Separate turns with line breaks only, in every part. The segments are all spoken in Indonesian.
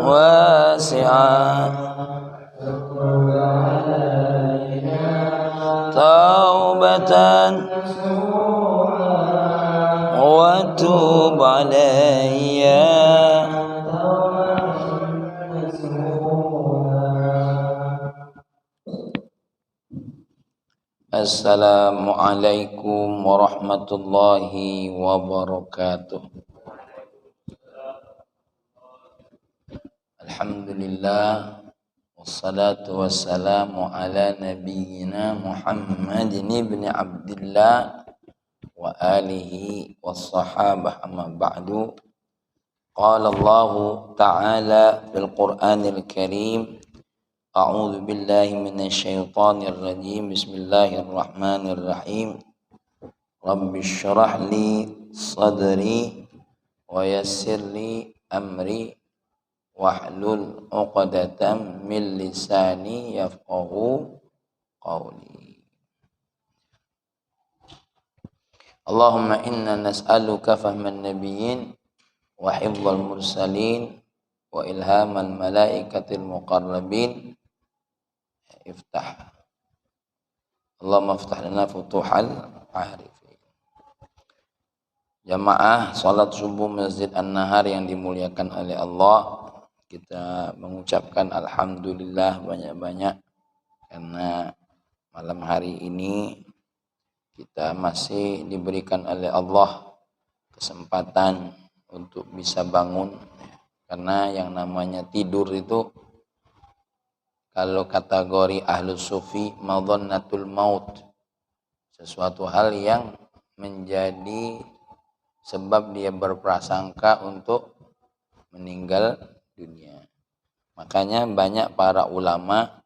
واسعا توبة وتوب علي Assalamualaikum warahmatullahi wabarakatuh. Alhamdulillah wassalatu wassalamu ala nabiyyina Muhammadin ibn Abdillah wa alihi wassahabah amma ba'du. Qala Allah ta'ala fil Qur'anil Karim, a'udzu billahi minasyaitonir rajim. Bismillahirrahmanirrahim. Rabbish shrah li sadri wa yassir li amri wahlul 'uqdatam min lisani yafqahu qawli. Allahumma inna nas'aluka fahman nabiyyin wa hifdzal mursalin wa ilhamal malaikatil muqarrabin. Iftah Allahumma iftah lana futuhal arifin. Jamaah salat subuh Masjid An-Nahar yang dimuliakan oleh Allah, kita mengucapkan alhamdulillah banyak-banyak karena malam hari ini kita masih diberikan oleh Allah kesempatan untuk bisa bangun, karena yang namanya tidur itu kalau kategori ahlus sufi madhannatul maut, sesuatu hal yang menjadi sebab dia berprasangka untuk meninggal dunia. Makanya banyak para ulama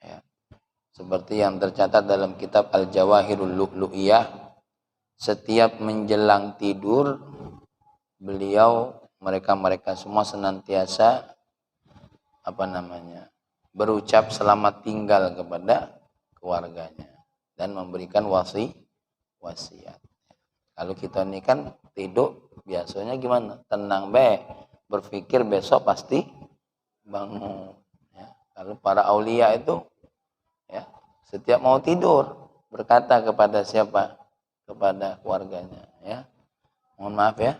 ya, seperti yang tercatat dalam kitab Al-Jawahirul Lu'lu'iyah, setiap menjelang tidur mereka semua senantiasa berucap selamat tinggal kepada keluarganya dan memberikan wasiat. Kalau kita ini kan tidur biasanya gimana? Tenang berpikir besok pasti bangun. Ya. Kalau para aulia itu ya, setiap mau tidur berkata kepada siapa? Kepada keluarganya. Ya. Mohon maaf ya.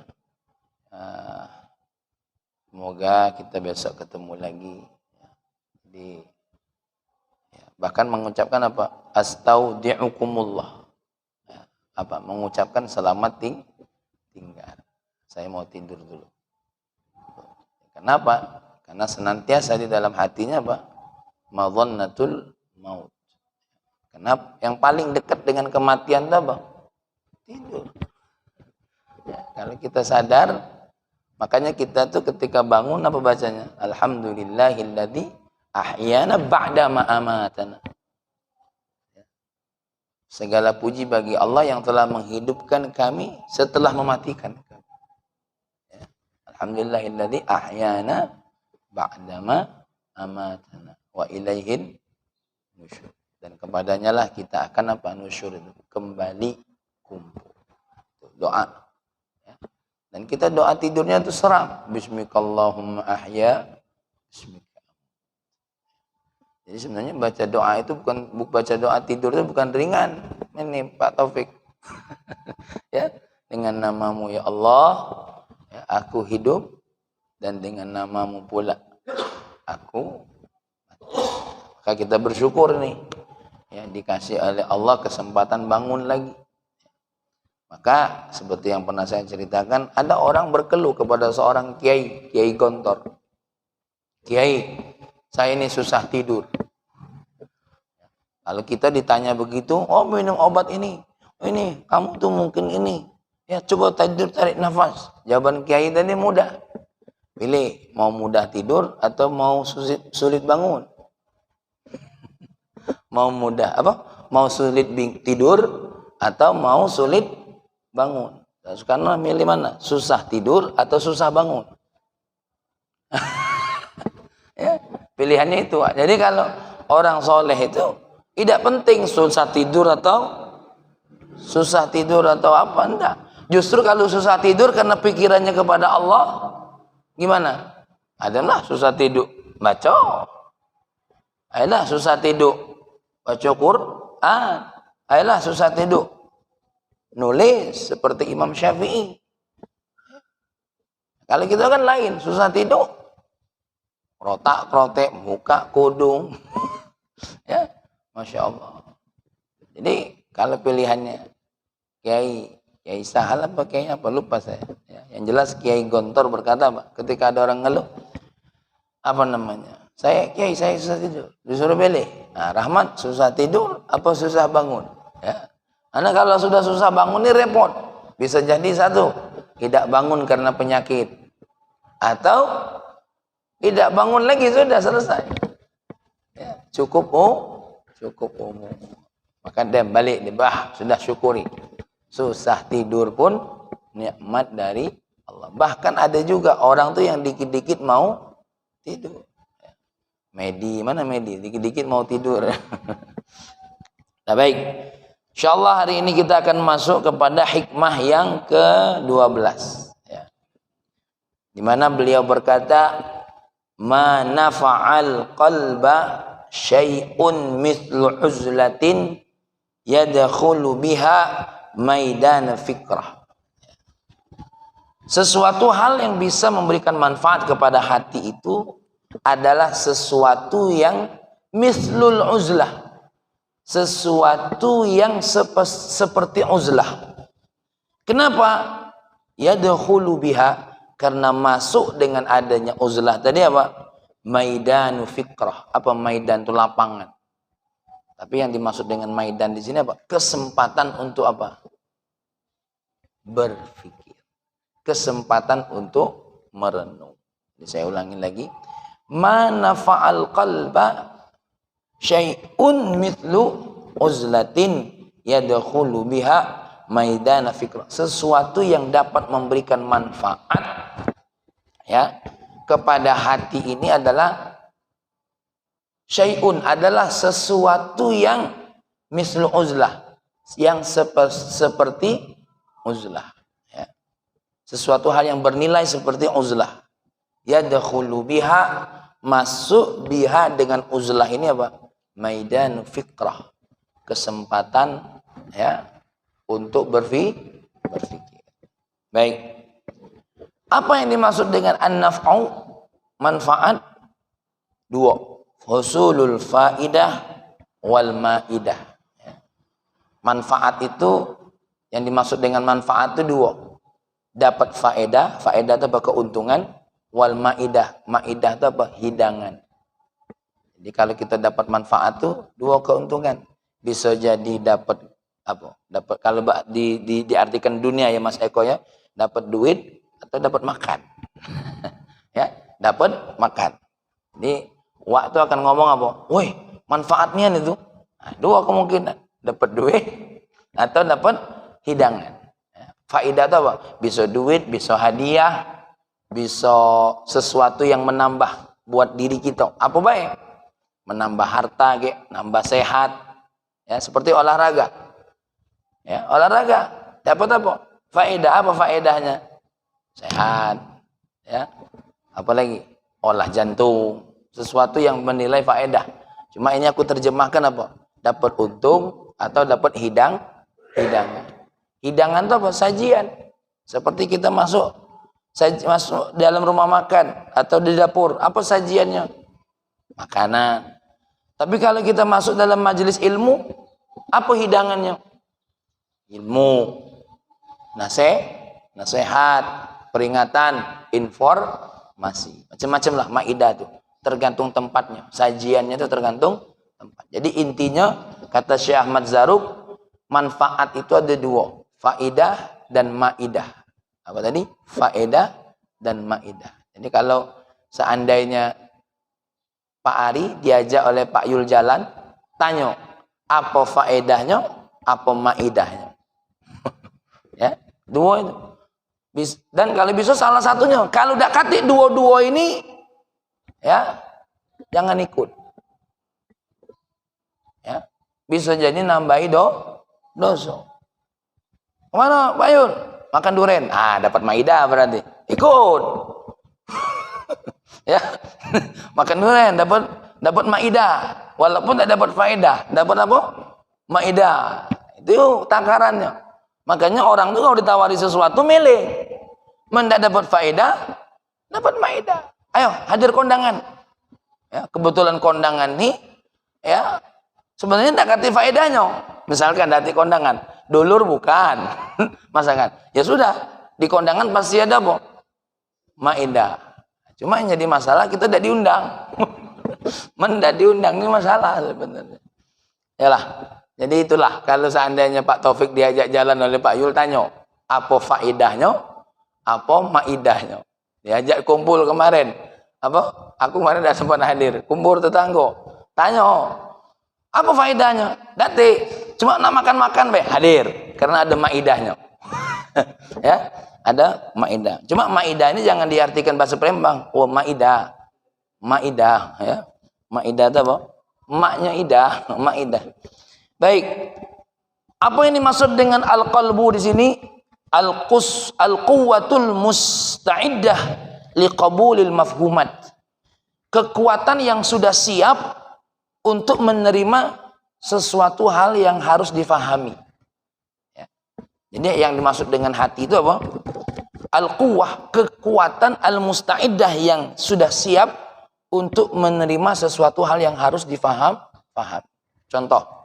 Semoga kita besok ketemu lagi. Bahkan mengucapkan apa? Astaudi'ukumullah. Ya, mengucapkan selamat tinggal. Saya mau tidur dulu. Kenapa? Karena senantiasa di dalam hatinya apa? Madhannatul maut. Kenapa? Yang paling dekat dengan kematian itu apa? Tidur. Ya, kalau kita sadar, makanya kita tuh ketika bangun apa bacanya? Alhamdulillahilladzi ahyana ba'da ma amatana. Segala puji bagi Allah yang telah menghidupkan kami setelah mematikan kami. Ya. Alhamdulillahilladzi ahyana ba'da ma amatana wa ilaihin nusyur. Dan kepadanya lah kita akan nusyur itu, kembali kumpul. Doa. Ya. Dan kita doa tidurnya itu seram. Bismikallahumma ahya bismika. Jadi sebenarnya baca doa itu baca doa tidur itu bukan ringan. Ini Pak Taufik. Ya, dengan namamu ya Allah, ya, aku hidup, dan dengan namamu pula aku mati. Maka kita bersyukur nih, ya, dikasih oleh Allah kesempatan bangun lagi. Maka seperti yang pernah saya ceritakan, ada orang berkeluh kepada seorang kiai gontor. Kiai, saya ini susah tidur. Kalau kita ditanya begitu, oh minum obat ini kamu tuh mungkin ini. Ya coba tidur, tarik nafas. Jawaban kiai tadi mudah. Pilih, mau mudah tidur atau mau sulit bangun. Mau mudah Mau sulit tidur atau mau sulit bangun. Karena milih mana? Susah tidur atau susah bangun. Ya, pilihannya itu. Jadi kalau orang soleh itu tidak penting susah tidur atau apa, enggak. Justru kalau susah tidur karena pikirannya kepada Allah, Gimana? Adalah susah tidur, baca. Ayolah susah tidur, baca Quran. Ayolah susah tidur, nulis seperti Imam Syafi'i. Kalau kita kan lain, susah tidur, rotak-rotek, muka kudung. Ya, Masya Allah. Jadi kalau pilihannya Kiai Sahal apa Kiai apa lupa saya. Ya, yang jelas Kiai Gontor berkata, Pak, ketika ada orang ngeluh, apa namanya? Saya susah tidur, disuruh pilih. Nah, Rahmat susah tidur apa susah bangun? Ya. Karena kalau sudah susah bangun ini repot. Bisa jadi satu, tidak bangun karena penyakit, atau tidak bangun lagi sudah selesai. Ya, cukup umum. Maka dia balik sudah syukuri. Susah tidur pun nikmat dari Allah. Bahkan ada juga orang tuh yang dikit-dikit mau tidur. Mana Medi? Dikit-dikit mau tidur. Nah, baik. Insyaallah hari ini kita akan masuk kepada hikmah yang ke-12. Ya. Di mana beliau berkata, "Ma nafa'al qalba syai'un mithlu uzlatin yadkhulu biha maidan fikrah." Sesuatu hal yang bisa memberikan manfaat kepada hati itu adalah sesuatu yang mithlul uzlah, sesuatu yang seperti uzlah. Kenapa? Yadkhulu biha, karena masuk dengan adanya uzlah tadi apa? Maidanu fikrah. Apa maidan itu? Lapangan. Tapi yang dimaksud dengan maidan di sini apa? Kesempatan untuk apa? Berpikir. Kesempatan untuk merenung. Jadi saya ulangi lagi. Ma nafa'al qalba syai'un mithlu uzlatin yadkhulu biha maidana fikrah. Sesuatu yang dapat memberikan manfaat ya kepada hati ini adalah syai'un, adalah sesuatu yang mithlu uzlah, yang seperti uzlah ya. Sesuatu hal yang bernilai seperti uzlah. Yadkhulu biha, masuk biha dengan uzlah ini apa? Maidan fikrah, kesempatan ya untuk berpikir. Baik. Apa yang dimaksud dengan an-naf'u? Manfaat dua, husulul faidah wal maidah. Manfaat itu, yang dimaksud dengan manfaat itu dua. Dapat faedah itu apa? Keuntungan. Wal maidah itu apa? Hidangan. Jadi kalau kita dapat manfaat itu dua keuntungan. Bisa jadi dapat apa? Dapat, kalau diartikan dunia ya Mas Eko ya, dapat duit atau dapat makan. Ya, dapat makan. Jadi waktu akan ngomong apa? Woi, manfaatnya itu. Nah, dua kemungkinan, dapat duit atau dapat hidangan. Faedah itu apa? Bisa duit, bisa hadiah, bisa sesuatu yang menambah buat diri kita. Apa baik? Menambah harta, nambah sehat. Ya, seperti olahraga. Ya, olahraga dapat apa? Faedah, apa faedahnya? Sehat. Ya. Apalagi olah jantung, sesuatu yang menilai faedah. Cuma ini aku terjemahkan apa? Dapat untung atau dapat hidangan. Hidangan itu apa? Sajian. Seperti kita masuk dalam rumah makan atau di dapur, apa sajiannya? Makanan. Tapi kalau kita masuk dalam majelis ilmu, apa hidangannya? Ilmu, nasihat, peringatan, informasi, macam-macam lah maidah itu. Tergantung tempatnya, sajiannya itu tergantung tempat. Jadi intinya kata Syekh Ahmad Zarruq, manfaat itu ada dua, faedah dan maidah. Apa tadi? Faedah dan maidah. Jadi kalau seandainya Pak Ari diajak oleh Pak Yul jalan, tanya apa faedahnya, apa maidahnya. Ya, dua itu. Dan kalau bisa salah satunya. Kalau tidak kati dua-dua ini, ya jangan ikut. Ya, bisa jadi nambahi dosa. Kemana Pak Yul? Makan durian. Ah, dapat maidah berarti. Ikut. Ya. Makan durian dapat maidah, walaupun tidak dapat faedah, dapat apa? Maidah. Itu takarannya. Makanya orang tuh kalau ditawari sesuatu milih. Mendak dapat faedah, dapat maidah. Ayo, hadir kondangan. Ya, kebetulan kondangan nih ya sebenarnya tidak kati faedahnya. Misalkan dati kondangan, dulur bukan. Masakan. Ya sudah, di kondangan pasti ada apa? Maidah. Cuma yang jadi masalah kita tidak diundang. Mendak diundang ini masalah sebenarnya. Yalah. Jadi itulah kalau seandainya Pak Taufik diajak jalan oleh Pak Yul, tanya apa faedahnya, apa maidahnya. Diajak kumpul kemarin. Apa? Aku kemarin tidak sempat hadir. Kumpul tetangga. Tanya, apa faedahnya? Dati cuma nak makan-makan be hadir karena ada maidahnya. Ya, ada maidah. Cuma maidah ini jangan diartikan bahasa Palembang. Oh, maidah. Maidah ya. Maidah itu apa? Maknya idah, maidah. Baik. Apa yang dimaksud dengan al-qalbu di sini? Al-quwwatul musta'iddah liqabulil mafhumat. Kekuatan yang sudah siap untuk menerima sesuatu hal yang harus difahami. Ya. Jadi yang dimaksud dengan hati itu apa? Al-quwwah, kekuatan al-musta'iddah yang sudah siap untuk menerima sesuatu hal yang harus difaham. Contoh.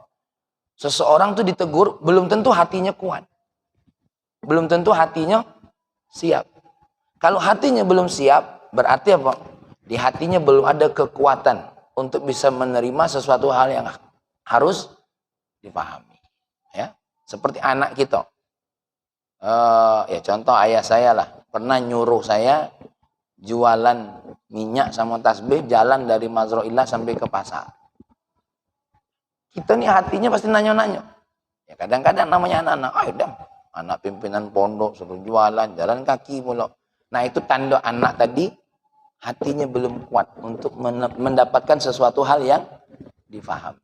Seseorang tuh ditegur, belum tentu hatinya kuat. Belum tentu hatinya siap. Kalau hatinya belum siap, berarti apa? Di hatinya belum ada kekuatan untuk bisa menerima sesuatu hal yang harus dipahami. Ya, seperti anak kita. Ya contoh ayah saya lah, pernah nyuruh saya jualan minyak sama tasbih jalan dari Mazroilah sampai ke pasar. Kita nih hatinya pasti nanya-nanya. Ya kadang-kadang namanya anak-anak, ayo dong, anak pimpinan pondok suruh jualan, jalan kaki mulu. Nah itu tanda anak tadi hatinya belum kuat untuk mendapatkan sesuatu hal yang difahami.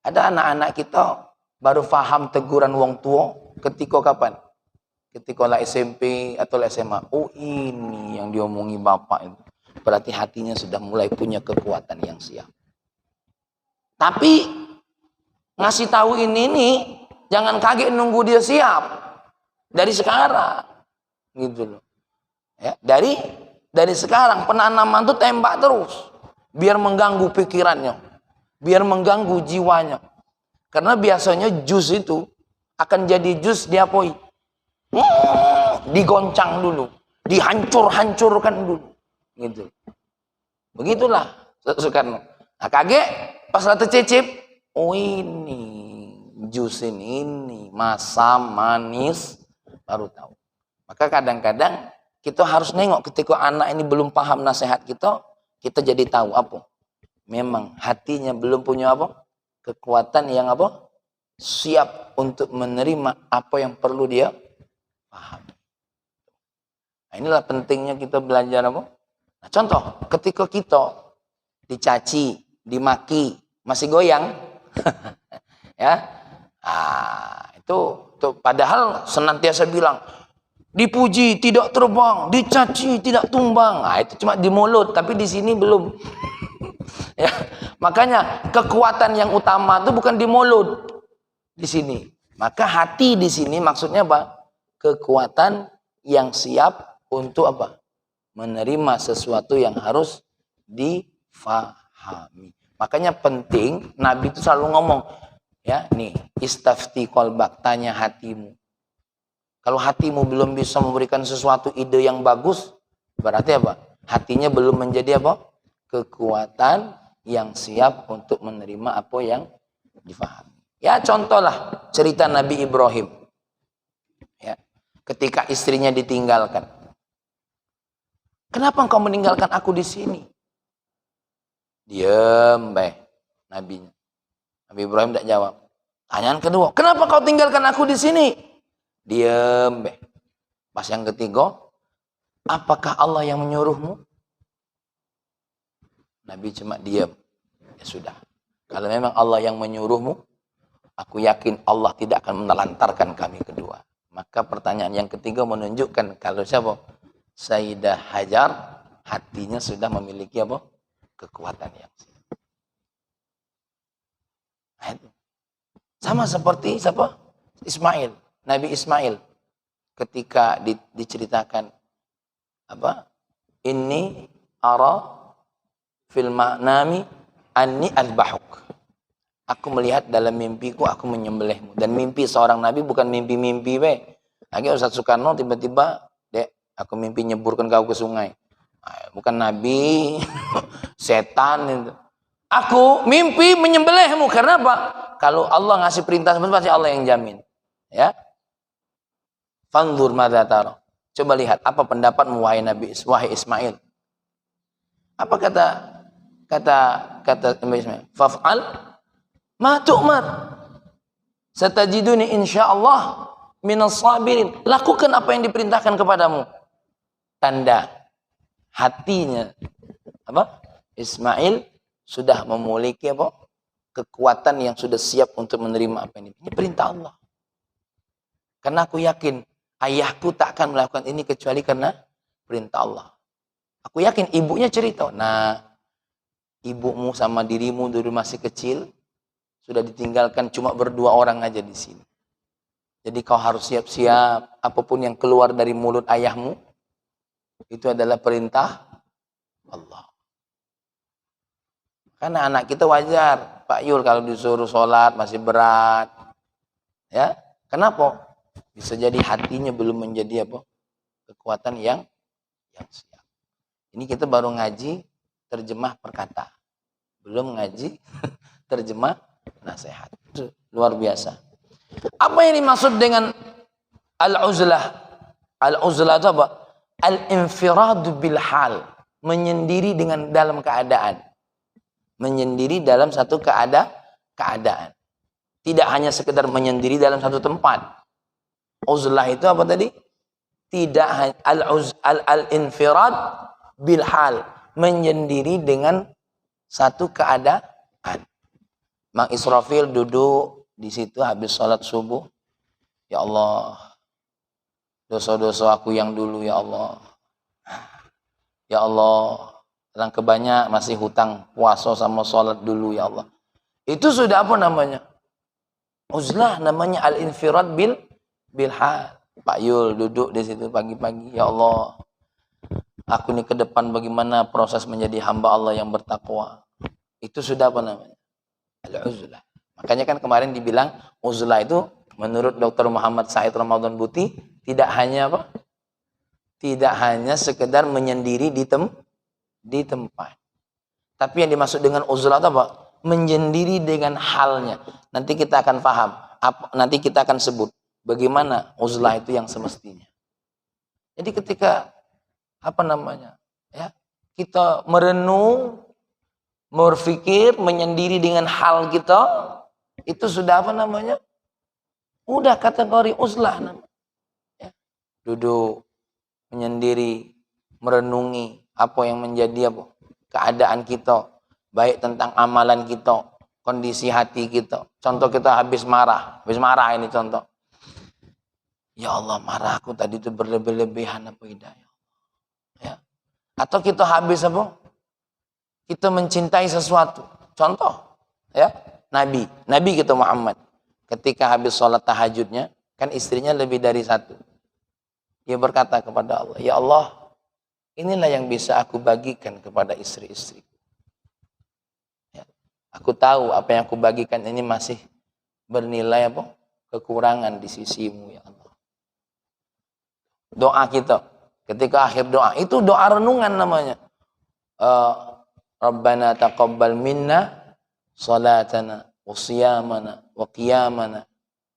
Ada anak-anak kita baru faham teguran wong tua ketika kapan? Ketika lah SMP atau lah SMA. Oh ini yang diomongi bapak itu. Berarti hatinya sudah mulai punya kekuatan yang siap. Tapi ngasih tahu ini nih, jangan kaget nunggu dia siap dari sekarang, gitu loh. Ya, dari sekarang penanaman tuh tembak terus, biar mengganggu pikirannya, biar mengganggu jiwanya. Karena biasanya jus itu akan jadi jus diapoi, digoncang dulu, dihancur-hancurkan dulu, gitu. Begitulah Soekarno. Nah, kaget pas lata cicip, oh ini jus ini masam manis, baru tahu. Maka kadang-kadang kita harus nengok ketika anak ini belum paham nasihat kita jadi tahu apa. Memang hatinya belum punya apa? Kekuatan yang apa? Siap untuk menerima apa yang perlu dia paham. Nah, inilah pentingnya kita belajar apa? Nah, contoh, ketika kita dicaci, dimaki, masih goyang, ya, itu padahal senantiasa bilang, dipuji tidak terbang, dicaci tidak tumbang. Nah, itu cuma di mulut, tapi di sini belum. Ya, makanya kekuatan yang utama itu bukan di mulut, di sini. Maka hati di sini maksudnya apa? Kekuatan yang siap untuk apa? Menerima sesuatu yang harus difahami. Makanya penting Nabi itu selalu ngomong, ya nih, istafti qalbak, tanya hatimu. Kalau hatimu belum bisa memberikan sesuatu ide yang bagus, berarti apa? Hatinya belum menjadi apa? Kekuatan yang siap untuk menerima apa yang difahami. Ya contohlah cerita Nabi Ibrahim. Ya, ketika istrinya ditinggalkan. Kenapa engkau meninggalkan aku di sini? Diam, baik. Nabi Ibrahim tidak jawab. Pertanyaan kedua, kenapa kau tinggalkan aku di sini? Diam, baik. Pas yang ketiga, apakah Allah yang menyuruhmu? Nabi cuma diam. Ya sudah. Kalau memang Allah yang menyuruhmu, aku yakin Allah tidak akan menelantarkan kami kedua. Maka pertanyaan yang ketiga menunjukkan kalau siapa? Sayyidah Hajar hatinya sudah memiliki apa? Kekuatan yang sama seperti siapa? Ismail, Nabi Ismail ketika diceritakan apa? Inni ara fil manami anni azbahuk. Aku melihat dalam mimpiku aku menyembelihmu. Dan mimpi seorang nabi bukan mimpi-mimpi we. Lagi Ustaz Soekarno tiba-tiba, "Dek, aku mimpi nyeburkan kau ke sungai." Bukan nabi, setan itu. Aku mimpi menyembelihmu. Karena apa? Kalau Allah ngasih perintah pasti Allah yang jamin. Ya. Fanzur madza tara. Coba lihat apa pendapatmu wahai Ismail. Apa kata Nabi Ismail? Faf'al ma tu'mar. Satajiduni insyaallah minas sabirin. Lakukan apa yang diperintahkan kepadamu. Tanda hatinya apa? Ismail sudah memiliki apa? Kekuatan yang sudah siap untuk menerima apa ini. Ini perintah Allah. Karena aku yakin ayahku tak akan melakukan ini kecuali karena perintah Allah. Aku yakin ibunya cerita. Nah, ibumu sama dirimu dulu masih kecil sudah ditinggalkan cuma berdua orang aja di sini. Jadi kau harus siap-siap apapun yang keluar dari mulut ayahmu itu adalah perintah Allah. Karena anak kita wajar, Pak Yul kalau disuruh sholat masih berat. Ya, kenapa? Bisa jadi hatinya belum menjadi apa? Kekuatan yang siap. Ini kita baru ngaji terjemah perkata. Belum ngaji terjemah nasihat. Itu luar biasa. Apa yang dimaksud dengan al-uzlah? Al-uzlah itu apa? Al-infiradu bil hal. Menyendiri dalam keadaan. Menyendiri dalam satu keadaan. Tidak hanya sekedar menyendiri dalam satu tempat. Uzlah itu apa tadi? Tidak al-infirad bil hal, menyendiri dengan satu keadaan. Mang Israfil duduk di situ habis sholat subuh. Ya Allah, dosa-dosa aku yang dulu ya Allah. Ya Allah, alangkah banyak masih hutang puasa sama sholat dulu ya Allah. Itu sudah apa namanya? Uzlah namanya al-infirad bil hal. Pak Yul duduk di situ pagi-pagi. Ya Allah, aku ini ke depan bagaimana proses menjadi hamba Allah yang bertakwa. Itu sudah apa namanya? Al-uzlah. Makanya kan kemarin dibilang uzlah itu menurut Dr. Muhammad Said Ramadan Buti tidak hanya apa? Tidak hanya sekedar menyendiri di tempat. Tapi yang dimaksud dengan uzlah itu apa? Menyendiri dengan halnya. Nanti kita akan paham. Nanti kita akan sebut bagaimana uzlah itu yang semestinya. Jadi ketika apa namanya? Ya, kita merenung, berpikir, menyendiri dengan hal kita, itu sudah apa namanya? Udah kategori uzlah namanya. Ya. Duduk, menyendiri, merenungi apa yang menjadi apa? Keadaan kita, baik tentang amalan kita, kondisi hati kita. Contoh kita habis marah ini contoh. Ya Allah, marahku tadi itu berlebih-lebihan apa hidayah. Ya. Atau kita habis apa? Kita mencintai sesuatu. Contoh, ya, Nabi kita Muhammad. Ketika habis sholat tahajudnya, kan istrinya lebih dari satu. Dia berkata kepada Allah, ya Allah, inilah yang bisa aku bagikan kepada istri-istri. Ya. Aku tahu apa yang aku bagikan ini masih bernilai apa? Kekurangan di sisimu ya Allah. Doa kita ketika akhir doa itu doa renungan namanya. Rabbana taqabbal minna salatana wa siyamana wa qiyamana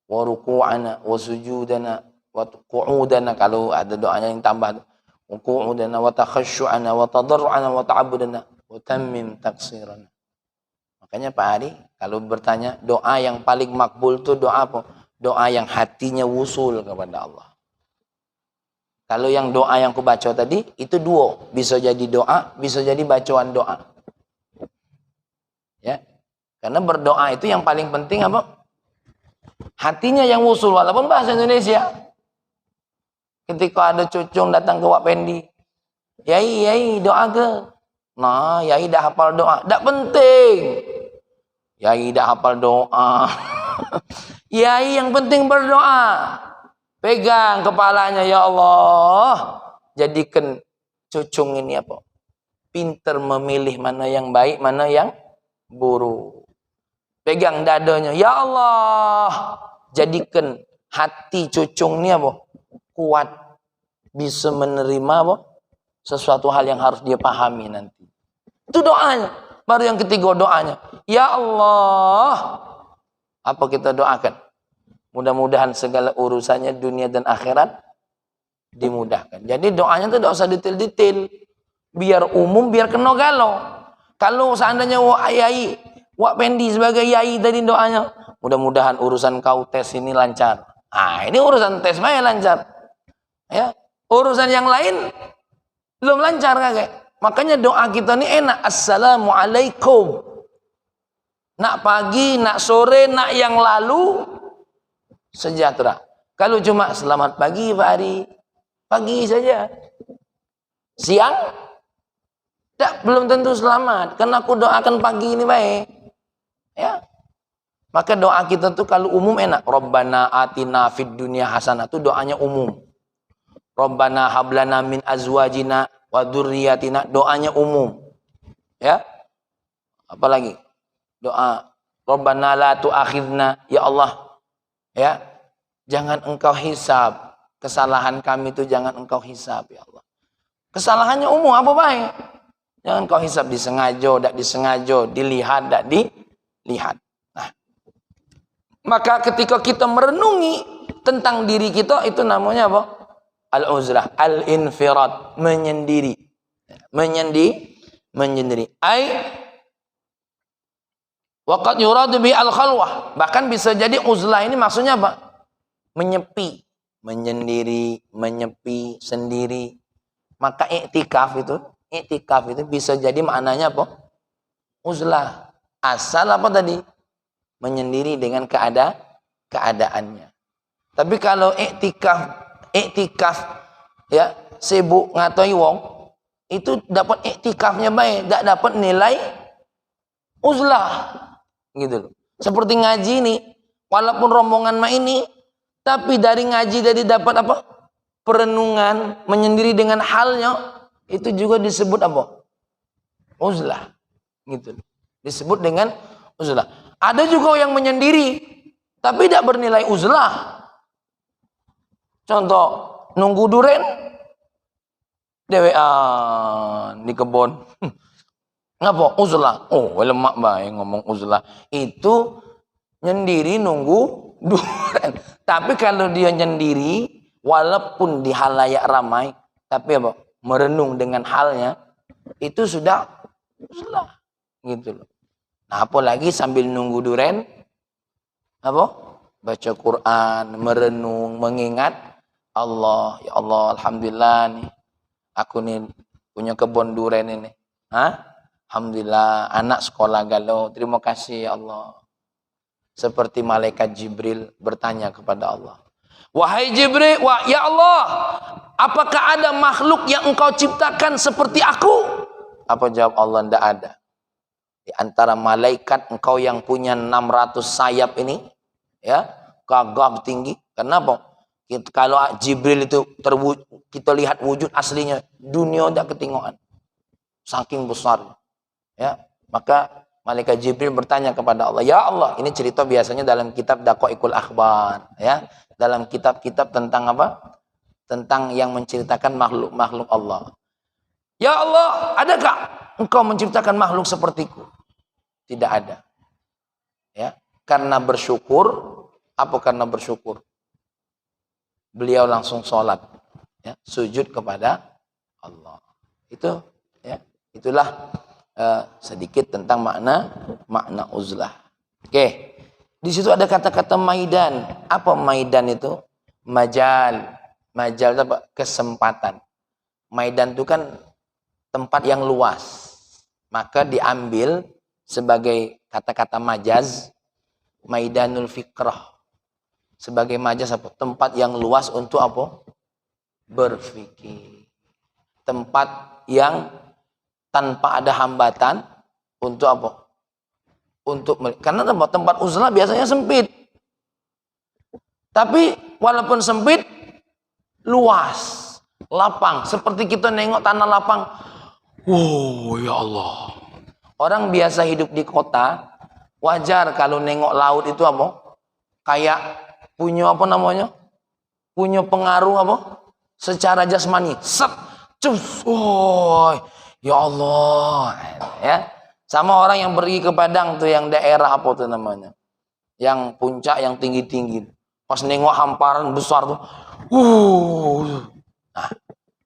wa ruku'ana wa sujudana wa qu'udana, kalau ada doanya yang tambah wa qu'udana wa takhasyu'ana wa tadarru'ana wa ta'abbudana wa tammim taksirana. Makanya Pak Ari kalau bertanya doa yang paling makbul itu doa apa? Doa yang hatinya wusul kepada Allah. Kalau yang doa yang aku baca tadi, itu duo. Bisa jadi doa, bisa jadi bacaan doa. Ya. Karena berdoa itu yang paling penting apa? Hatinya yang wusul, walaupun bahasa Indonesia. Ketika ada cucung datang ke Wak Pendi, Yai doa ke? Nah, Yai dah hafal doa. Tak penting. Yai dah hafal doa. Yai yang penting berdoa. Pegang kepalanya, ya Allah. Jadikan cucung ini apa? Pinter memilih mana yang baik, mana yang buruk. Pegang dadanya, ya Allah. Jadikan hati cucung ini apa? Kuat. Bisa menerima apa? Sesuatu hal yang harus dia pahami nanti. Itu doanya. Baru yang ketiga doanya. Ya Allah. Apa kita doakan? Mudah-mudahan segala urusannya dunia dan akhirat dimudahkan. Jadi doanya itu tidak usah detail-detail. Biar umum, biar kena galau. Kalau seandainya Wak Pendi sebagai Yai tadi doanya. Mudah-mudahan urusan kau tes ini lancar. Ah, ini urusan tes mah lancar. Ya. Urusan yang lain belum lancar kakek. Makanya doa kita ini enak. Assalamualaikum. Nak pagi, nak sore, nak yang lalu sejahtera. Kalau cuma selamat pagi Pak Ari, pagi saja. Siang belum tentu selamat. Karena aku doakan pagi ini baik. Ya. Maka doa kita tuh kalau umum enak. Rabbana atina fid dunya hasanah, itu doanya umum. Rabbana hablana min azwajina wa dzurriyyatina, doanya umum. Ya. Apalagi? Doa Rabbana la tu'akhidna, ya Allah. Ya. Jangan engkau hisab kesalahan kami itu, jangan engkau hisab ya Allah. Kesalahannya umum apa baik? Jangan engkau hisab disengaja, tak disengaja, dilihat, tak dilihat. Nah. Maka ketika kita merenungi tentang diri kita, itu namanya apa? Al-uzlah, al-infirat, menyendiri. Menyendiri. Waqad yuradu bi al-khalwah. Bahkan bisa jadi uzlah ini maksudnya apa? Menyepi, menyendiri, menyepi sendiri. Maka iktikaf itu bisa jadi maknanya apa? Uzlah. Asal apa tadi? Menyendiri dengan keadaannya. Tapi kalau iktikaf ya, sibuk ngatoi wong, itu dapat iktikafnya baik, tak dapat nilai uzlah. Gitu loh. Seperti ngaji ini, walaupun rombongan mah ini, tapi dari ngaji dari dapat apa? Perenungan, menyendiri dengan halnya, itu juga disebut apa? Uzlah. Gitu loh. Disebut dengan uzlah. Ada juga yang menyendiri, tapi tidak bernilai uzlah. Contoh, nunggu duren, dewean di kebun. Ngapa? Uzlah. Oh, lemak baik ngomong uzlah. Itu nyendiri nunggu duren. Tapi kalau dia nyendiri, walaupun di halayak ramai, tapi apa? Merenung dengan halnya, itu sudah uzlah. Gitu loh. Nah, apalagi sambil nunggu duren, apa? Baca Quran, merenung, mengingat Allah. Ya Allah, alhamdulillah nih, aku nih punya kebun duren ini. Hah? Alhamdulillah, anak sekolah galau. Terima kasih ya Allah. Seperti malaikat Jibril bertanya kepada Allah. Wahai Jibril, ya Allah, apakah ada makhluk yang engkau ciptakan seperti aku? Apa jawab Allah? Tidak ada. Di antara malaikat engkau yang punya 600 sayap ini, ya, gagah tinggi. Kenapa? Kalau Jibril itu kita lihat wujud aslinya, dunia tidak ketinggalan. Saking besar. Ya, maka malaikat Jibril bertanya kepada Allah, ya Allah, ini cerita biasanya dalam kitab Daqaiqul Akhbar, ya, dalam kitab-kitab tentang apa? Tentang yang menceritakan makhluk-makhluk Allah. Ya Allah, adakah engkau menciptakan makhluk sepertiku? Tidak ada. Ya, karena bersyukur, apa karena bersyukur? Beliau langsung sholat, ya, sujud kepada Allah. Itu, ya, itulah sedikit tentang makna uzlah. Oke. Di situ ada kata-kata maidan. Apa maidan itu? Majal. Majal itu apa? Kesempatan. Maidan itu kan tempat yang luas. Maka diambil sebagai kata-kata majaz, maidanul fikrah. Sebagai majaz apa? Tempat yang luas untuk apa? berfikir. Tempat yang tanpa ada hambatan untuk apa? Karena tempat uzlah biasanya sempit. Tapi walaupun sempit, luas, lapang. Seperti kita nengok tanah lapang. Wow, ya Allah. Orang biasa hidup di kota, wajar kalau nengok laut itu apa? Kayak punya apa namanya? Punya pengaruh apa? Secara jasmani. Set, cus, oh, ya Allah. Ya. Sama orang yang pergi ke Padang tuh, yang daerah apa tuh namanya? Yang puncak yang tinggi-tinggi. Pas nengok hamparan besar tuh, nah,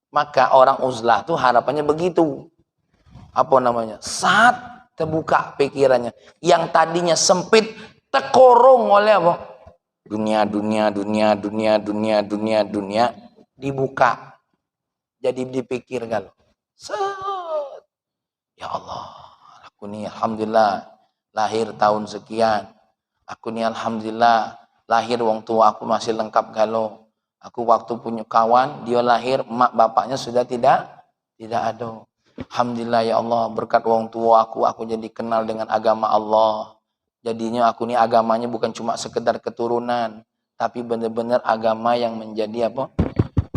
maka orang uzlah tuh harapannya begitu. Apa namanya? Saat terbuka pikirannya, yang tadinya sempit terkorong oleh apa? Dunia, dibuka. Jadi dipikir kalau, ya Allah, aku nih alhamdulillah lahir tahun sekian. Aku nih alhamdulillah lahir wong tua aku masih lengkap galau. Aku waktu punya kawan, dia lahir, mak bapaknya sudah tidak ada. Alhamdulillah ya Allah, berkat wong tua aku jadi kenal dengan agama Allah. Jadinya aku nih agamanya bukan cuma sekedar keturunan, tapi benar-benar agama yang menjadi apa?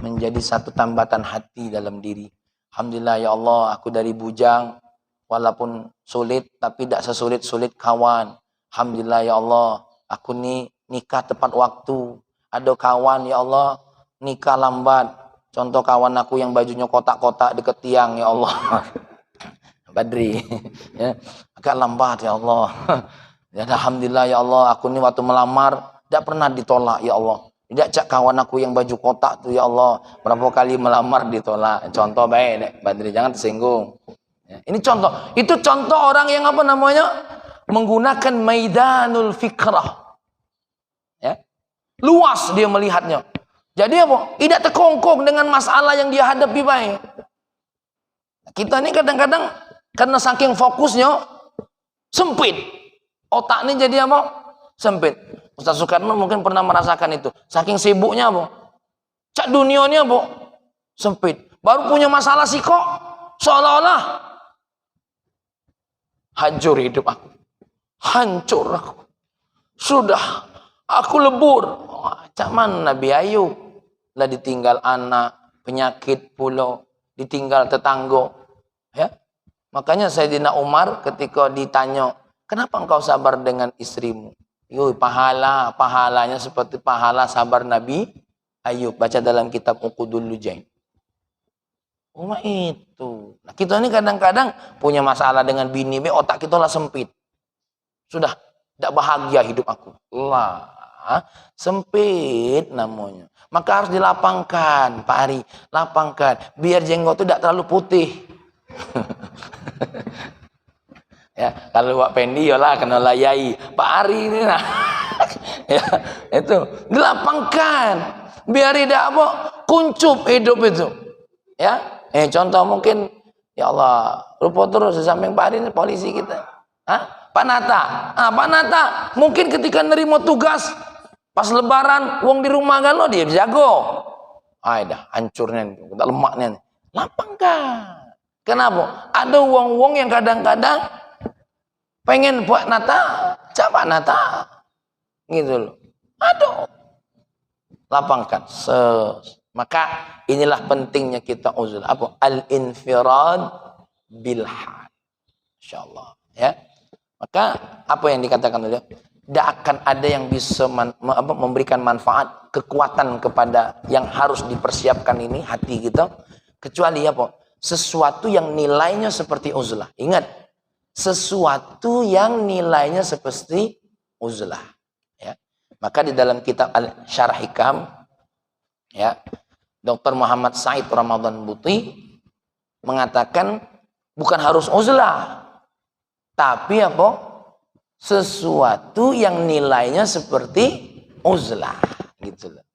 Menjadi satu tambatan hati dalam diri. Alhamdulillah ya Allah, aku dari bujang, walaupun sulit, tapi tidak sesulit-sulit kawan. Alhamdulillah ya Allah, aku nih nikah tepat waktu. Ada kawan ya Allah, nikah lambat. Contoh kawan aku yang bajunya kotak-kotak deket tiang ya Allah. Badri. Ya, agak lambat ya Allah. Ya, alhamdulillah ya Allah, aku nih waktu melamar tidak pernah ditolak ya Allah. Tidak cak kawan aku yang baju kotak tuh ya Allah, berapa kali melamar ditolak. Contoh baik dek, Badri, jangan tersinggung. Ya, ini contoh. Itu contoh orang yang apa namanya? Menggunakan maidanul fikrah. Ya. Luas dia melihatnya. Jadi apa? Tidak terkongkong dengan masalah yang dia hadapi baik. Kita ini kadang-kadang karena saking fokusnya sempit. Otak ini jadi apa? Sempit. Ustaz Soekarno mungkin pernah merasakan itu. Saking sibuknya apa? Cak dunianya apa? Sempit. Baru punya masalah sih kok seolah-olah hancur hidup aku. Hancur aku. Sudah aku lebur. Cak mana Nabi Ayub? Lah ditinggal anak, penyakit pula, ditinggal tetangga. Ya. Makanya Sayyidina Umar ketika ditanya, kenapa engkau sabar dengan istrimu? Yoi, pahalanya seperti pahala sabar Nabi Ayub. Baca dalam kitab Uqudul Lujain. Itu. Nah, kita ini kadang-kadang punya masalah dengan bini, otak kita lah sempit. Sudah, tidak bahagia hidup aku. Lah, sempit namanya. Maka harus dilapangkan, Pak Ari. Lapangkan. Biar jenggot itu tidak terlalu putih. Ya, kalau Pak Pendi yolah kena layai. Pak Ari ini nah. Ya, itu dilapangkan. Biar tidak apa? Kuncup hidup itu. Ya. Contoh mungkin ya Allah, rupa terus di samping Pak Ari ini polisi kita. Pak Nata. Pak Nata mungkin ketika nerima tugas pas lebaran wong di rumah kan lo dia jago. Dah hancurnya kita lemaknya. Lapangkan. Kenapa? Ada wong-wong yang kadang-kadang pengen buat Nata, Pak Nata. Gitu loh. Aduh. Lapangkan. Maka inilah pentingnya kita uzlah. Apa? Al-infirad bilhad. Insyaallah, ya. Maka apa yang dikatakan oleh tidak akan ada yang bisa memberikan manfaat, kekuatan kepada yang harus dipersiapkan ini hati kita, kecuali apa? Sesuatu yang nilainya seperti uzlah. Ingat, sesuatu yang nilainya seperti uzlah. Ya. Maka di dalam kitab Al-Syarah Hikam, ya, Dr. Muhammad Said Ramadan Buti mengatakan bukan harus uzlah, tapi apa? Sesuatu yang nilainya seperti uzlah, gitu loh.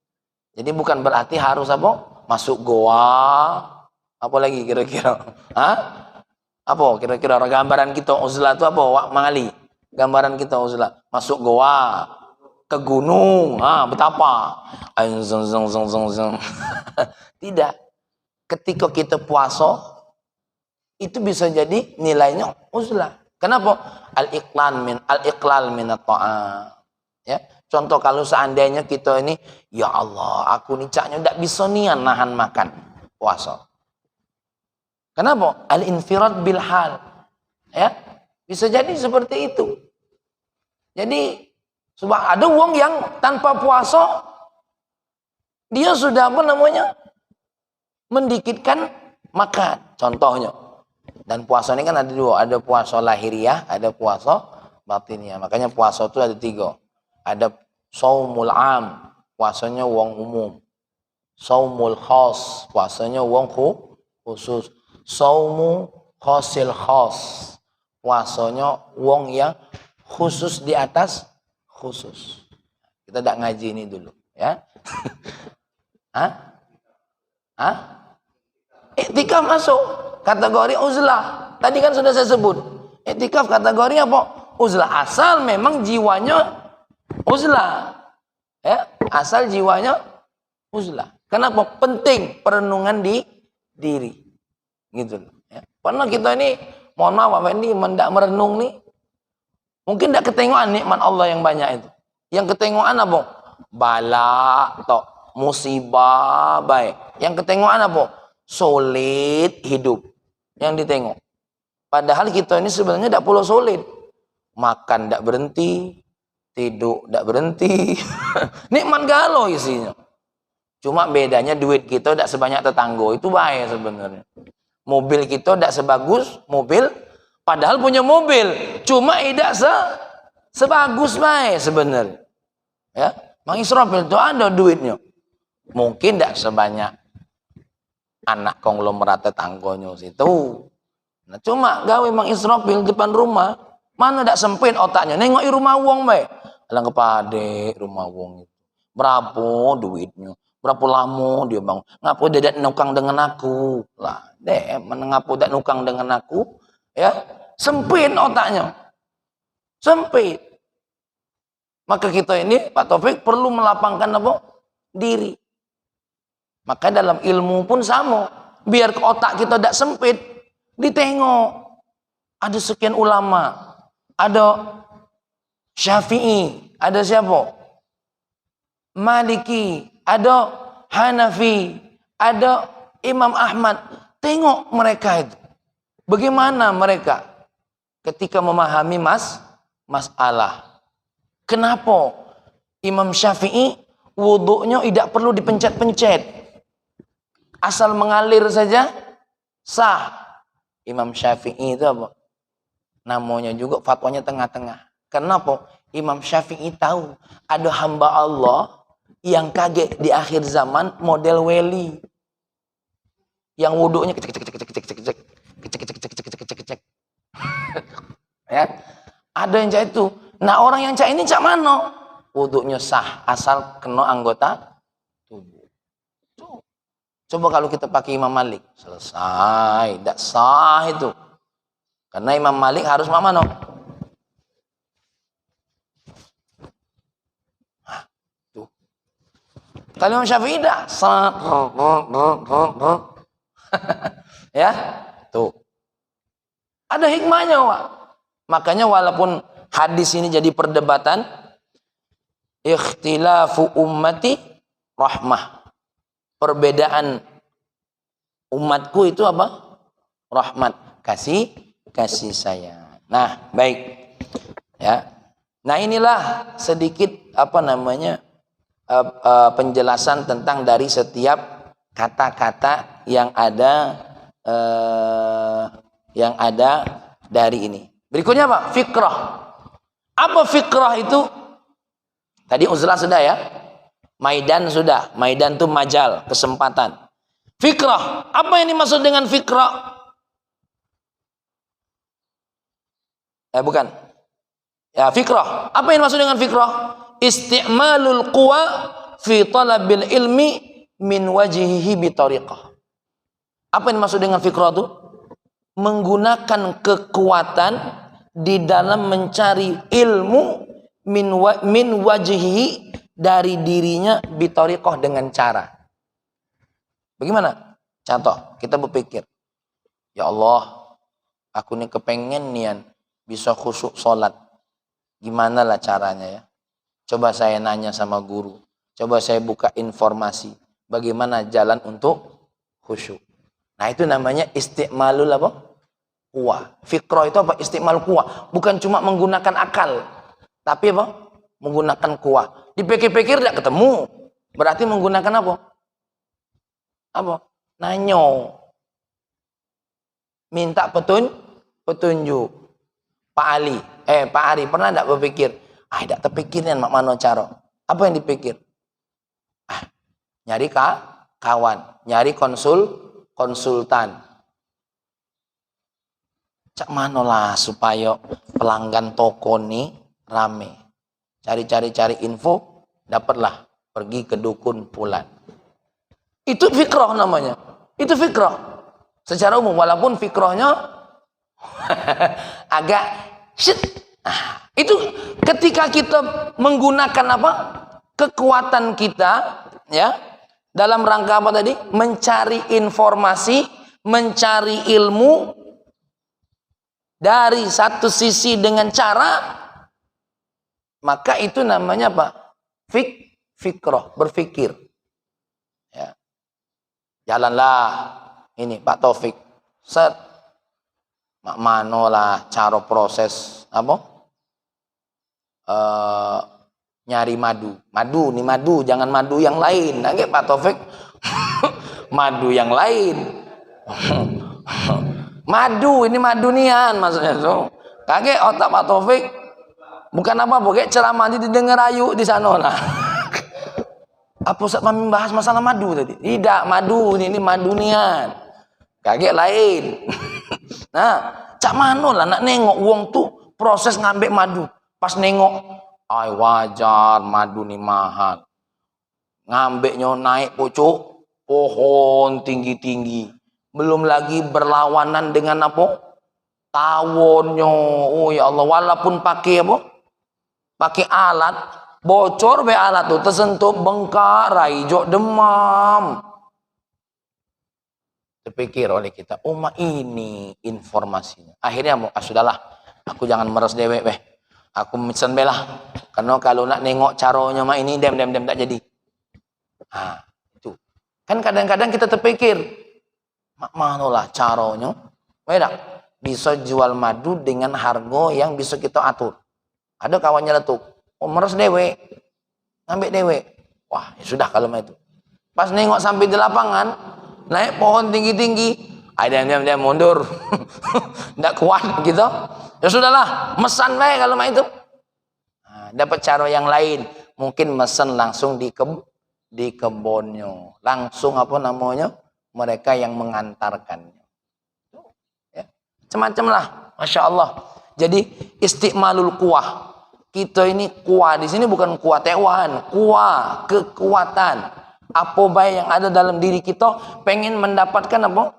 Jadi bukan berarti harus apa? Masuk goa, apa lagi kira-kira? Apa kira-kira gambaran kita uzlah itu apa? Wak Mangali. Gambaran kita uzlah masuk goa, ke gunung, betapa? Tidak. Ketika kita puasa, itu bisa jadi nilainya uzlah. Kenapa? Al-iqlal min at-ta'am. Ya. Contoh kalau seandainya kita ini, ya Allah, aku nih caknya tidak bisa nian nahan makan puasa. Kenapa? Al-infirad bil hal. Ya. Bisa jadi seperti itu. Jadi ada wong yang tanpa puasa dia sudah mendikitkan makan. Contohnya. Dan puasa ini kan ada dua, ada puasa lahiriah, ada puasa batiniah. Makanya puasa itu ada 3. Ada saumul am, puasanya wong umum. Saumul khas, puasanya wong khusus. Saumu khasil khas, puasanya wong yang khusus di atas khusus. Kita tidak ngaji ini dulu, ya. Iktikaf masuk kategori uzlah. Tadi kan sudah saya sebut. Iktikaf kategori apa? Uzlah. Asal memang jiwanya uzlah. Ya, asal jiwanya uzlah. Kenapa? Penting perenungan di diri. Gitu loh. Ya. Karena kita ini, mohon maaf Pak Fendi, tidak merenung nih, mungkin tidak ketengokan nikmat Allah yang banyak itu. Yang ketengokan apa? Bala, musibah, baik. Yang ketengokan apa? Solid hidup. Yang ditengok. Padahal kita ini sebenarnya tidak perlu solid. Makan tidak berhenti, tidur tidak berhenti. Nikmat galau isinya. Cuma bedanya duit kita tidak sebanyak tetangga. Itu bahaya sebenarnya. Mobil kita tidak sebagus mobil, padahal punya mobil, cuma tidak sebagus baik sebenarnya. Ya, Mang Israfil itu ada duitnya, mungkin tidak sebanyak anak konglomerat tetangganya situ. Nah, cuma gawe Mang Israfil depan rumah, mana tidak sempit otaknya, nengok rumah wong baik, alang kepade rumah wong itu, berapa duitnya? Berapa lama dia bang? Ngapu dia tidak nukang dengan aku? Lah, ngapu tidak nukang dengan aku? Ya, sempit otaknya, sempit. Maka kita ini, Pak Taufik, perlu melapangkan apa? Diri. Maka dalam ilmu pun sama. Biar ke otak kita tidak sempit, ditengok. Ada sekian ulama, ada Syafi'i, ada siapa? Maliki, ada Hanafi, ada Imam Ahmad. Tengok mereka itu. Bagaimana mereka ketika memahami masalah. Kenapa Imam Syafi'i wuduknya tidak perlu dipencet-pencet. Asal mengalir saja sah. Imam Syafi'i itu apa? Namanya juga fatwanya tengah-tengah. Kenapa? Imam Syafi'i tahu ada hamba Allah yang kaget di akhir zaman model weli, yang wuduknya kecek. Ya, ada yang cak itu. Nah, orang yang cak ini cak mana? Wuduknya sah asal kena anggota tubuh. Coba kalau kita pakai Imam Malik, selesai, tidak sah itu. Karena Imam Malik harus mana? Kalau Imam Syafi'i dah ya, tuh. Ada hikmahnya, Pak. Makanya walaupun hadis ini jadi perdebatan, ikhtilafu ummati rahmah. Perbedaan umatku itu apa? Rahmat, kasih sayang. Nah, baik. Ya. Nah, inilah sedikit penjelasan tentang dari setiap kata-kata yang ada dari ini. Berikutnya Pak, fikrah. Apa fikrah itu? Tadi uzlah sudah ya. Maidan sudah. Maidan itu majal, kesempatan. Fikrah. Apa yang dimaksud dengan fikrah? Bukan. Ya, fikrah. Apa yang dimaksud dengan fikrah? Isti'malul quwa fi talabil ilmi min wajihihi bitariqah. Apa yang dimaksud dengan fikrah itu? Menggunakan kekuatan di dalam mencari ilmu min wajhihi, dari dirinya, bitoriqoh, dengan cara. Bagaimana? Contoh, kita berpikir, ya Allah, aku nih kepengen nian bisa khusyuk sholat. Gimana lah caranya ya? Coba saya nanya sama guru. Coba saya buka informasi. Bagaimana jalan untuk khusyuk. Nah itu namanya istiqmalul apa? Kuwah. Fikroh itu apa? Istiqmal kuwah. Bukan cuma menggunakan akal. Tapi apa? Menggunakan kuwah. Dipikir-pikir tidak ketemu. Berarti menggunakan apa? Apa? Nanyo. Minta petunjuk. Pak Ari pernah tidak berpikir? Tidak terpikirnya mak mano caro. Apa yang dipikir? Nyari kawan, nyari konsultan. Cak manolah supaya pelanggan toko nih rame. Cari info, dapatlah pergi ke dukun Fulan. Itu fikroh namanya. Itu fikroh. Secara umum, walaupun fikrohnya agak shit. Itu ketika kita menggunakan apa? Kekuatan kita, ya, dalam rangka apa tadi? Mencari informasi, mencari ilmu dari satu sisi dengan cara, maka itu namanya apa? Fikroh, berpikir. Ya. Jalanlah ini Pak Taufik, set mak mano lah cara proses apa? Nyari madu, jangan madu yang lain. Nggak Pak Taufik, madu yang lain. Madu, ini madu nian maksudnya so. Kage otak Pak Taufik bukan apa-apa, kayak ceramah didengar ayu di sana lah. Apa Ustaz kami bahas masalah madu tadi? Tidak, madu ini madu nian. Kage lain. Nah, cak mano lah nak nengok wong tuh proses ngambil madu. Pas nengok, ay wajar madu nih mahal. Ngambeknya naik pucuk pohon tinggi-tinggi. Belum lagi berlawanan dengan apa? Tawonnya. Oh ya Allah, walaupun pakai apa? Pakai alat, bocor be alat tuh, tersentuh bengkak, raijo demam. Terpikir oleh kita, ini informasinya. Akhirnya sudahlah, aku jangan meres dewek beh. Aku mesen belah. Karena kalau nak nengok caranya mah ini dem tak jadi. Itu. Kan kadang-kadang kita terpikir, manolah caranya? Beda. Bisa jual madu dengan harga yang bisa kita atur. Ada kawannya letuk, meres dewe, ngambil dewe. Wah, ya sudah kalau itu. Pas nengok sampai di lapangan, naik pohon tinggi-tinggi, dia mundur, tidak kuat gitu. Ya sudahlah, mesan baik kalau itu. Dapat cara yang lain, mungkin mesen langsung di kebunnya, langsung apa namanya, mereka yang mengantarkannya. Ya. Macam-macam lah, masya Allah. Jadi istiqmalul kuwah. Kita ini kuah di sini bukan kuah tewan, kuah kekuatan. Apa baik yang ada dalam diri kita, pengen mendapatkan apa?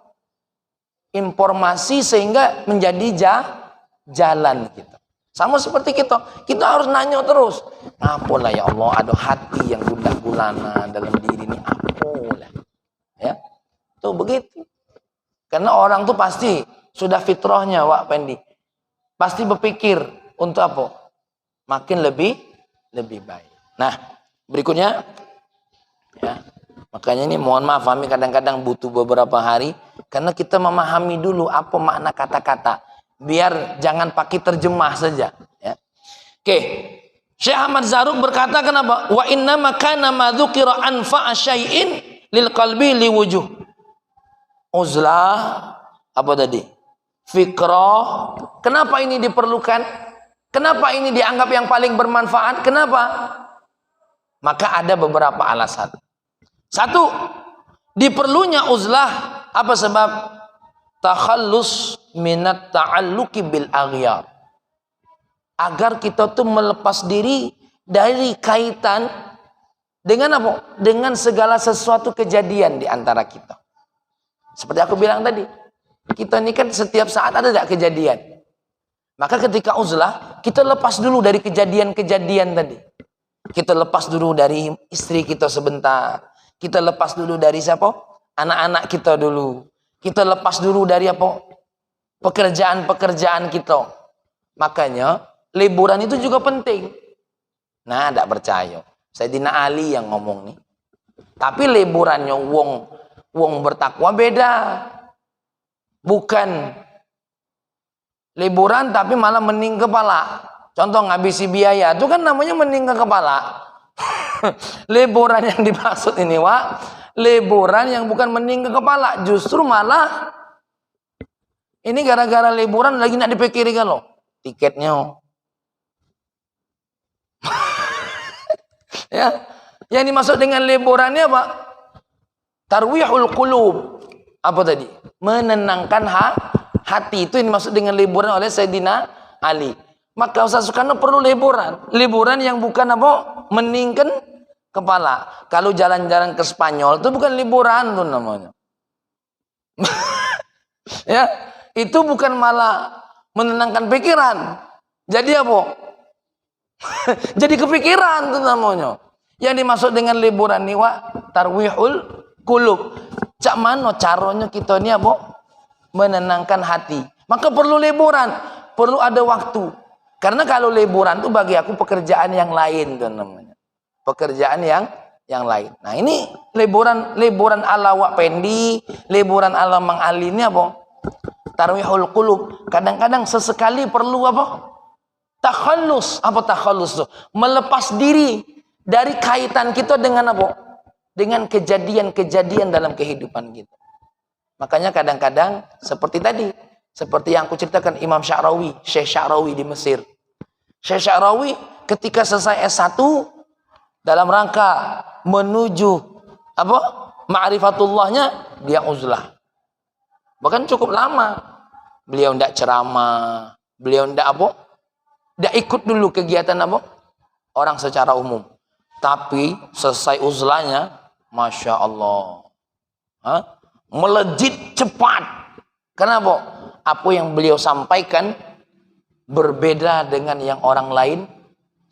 Informasi sehingga menjadi jalan kita. Sama seperti kita harus nanya terus. Apalah ya Allah, ada hati yang gundah gulana dalam diri ini. Apalah, ya, tuh begitu. Karena orang tuh pasti sudah fitrahnya, Wak Pendi, pasti berpikir untuk apa? Makin lebih baik. Nah, berikutnya, ya, makanya ini mohon maaf, kami kadang-kadang butuh beberapa hari karena kita memahami dulu apa makna kata-kata, biar jangan pakai terjemah saja. Ya. Oke, Syekh Ahmad Zarruq berkata kenapa? Wa inna makana ma dzukira anfa'a syai'in lil qalbi li wujuh. Uzlah apa tadi? Fikrah. Kenapa ini diperlukan? Kenapa ini dianggap yang paling bermanfaat? Kenapa? Maka ada beberapa alasan. Satu, diperlunya uzlah. Apa sebab? Takhallus minat ta'alluqi bil aghyar. Agar kita tuh melepas diri dari kaitan dengan apa? Dengan segala sesuatu kejadian di antara kita. Seperti aku bilang tadi, kita ini kan setiap saat ada tidak kejadian. Maka ketika uzlah, kita lepas dulu dari kejadian-kejadian tadi. Kita lepas dulu dari istri kita sebentar. Kita lepas dulu dari siapa? Anak-anak kita dulu. Kita lepas dulu dari apa? Pekerjaan-pekerjaan kita. Makanya liburan itu juga penting. Nah, tidak percaya. Sayyidina Ali yang ngomong nih. Tapi liburannya wong bertakwa beda. Bukan liburan tapi malah mening kepala. Contoh ngabisi biaya, itu kan namanya mening ke kepala. Liburan yang dimaksud ini, Wak, liburan yang bukan mening ke kepala, justru malah ini gara-gara liburan lagi nak dipikiri kan lo, tiketnya. Ya, yang dimaksud dengan liburannya apa? Tarwihul qulub. Apa tadi? Menenangkan hati, itu yang dimaksud dengan liburan oleh Sayyidina Ali. Maka Ustaz Soekarno perlu liburan. Liburan yang bukan apa? Meningkan kepala. Kalau jalan-jalan ke Spanyol itu bukan liburan tuh namanya. Ya, itu bukan malah menenangkan pikiran. Jadi apa? Jadi kepikiran tuh namanya. Yang dimaksud dengan liburan nih, Wak, tarwihul qulub. Cak mano caranya kita ini apa? Menenangkan hati. Maka perlu liburan, perlu ada waktu. Karena kalau liburan itu bagi aku pekerjaan yang lain tuh namanya. Pekerjaan yang lain. Nah, ini liburan ala Wak Pendi, liburan ala Mang Ali ini apa? Tarwihul qulub. Kadang-kadang sesekali perlu apa? Takhallus. Apa takhallus tuh? Melepas diri dari kaitan kita dengan apa? Dengan kejadian-kejadian dalam kehidupan kita. Makanya kadang-kadang seperti tadi, seperti yang aku ceritakan Imam Sya'rawi, Syekh Sya'rawi di Mesir. Syekh Sya'rawi ketika selesai S1 dalam rangka menuju apa? Ma'rifatullahnya, dia uzlah. Bahkan cukup lama. Beliau tidak ceramah, beliau tidak apa? Tidak ikut dulu kegiatan apa? Orang secara umum. Tapi selesai uzlahnya, Masya Allah. Melejit cepat. Kenapa? Apa yang beliau sampaikan berbeda dengan yang orang lain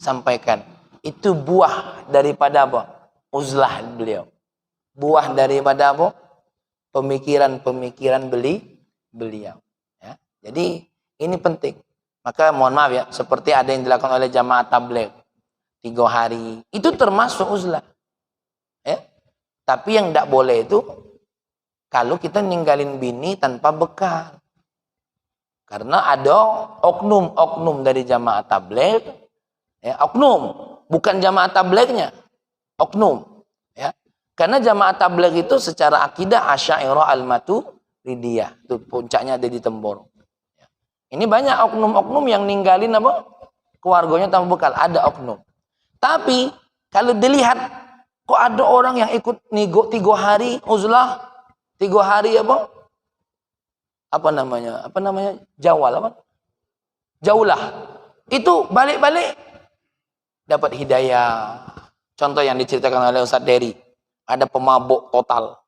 sampaikan. Itu buah daripada apa? Uzlah beliau. Buah daripada apa? Pemikiran-pemikiran beliau. Ya. Jadi ini penting. Maka mohon maaf ya, seperti ada yang dilakukan oleh jamaah tabligh 3 hari, itu termasuk uzlah. Ya. Tapi yang tidak boleh itu kalau kita ninggalin bini tanpa bekal. Karena ada oknum-oknum dari jamaah tabligh, ya, oknum, bukan jamaah tablighnya, oknum, ya. Karena jamaah tabligh itu secara akidah Asy'ariyah al-Maturidiyah, itu puncaknya ada di Temboro. Ya. Ini banyak oknum-oknum yang ninggalin apa? Keluarganya tanpa bekal, ada oknum. Tapi kalau dilihat kok ada orang yang ikut nigo 3 hari uzlah, 3 hari apa? Apa namanya jawal apa? Jaulah. Itu balik-balik dapat hidayah. Contoh yang diceritakan oleh Ustaz Dery, ada pemabuk total.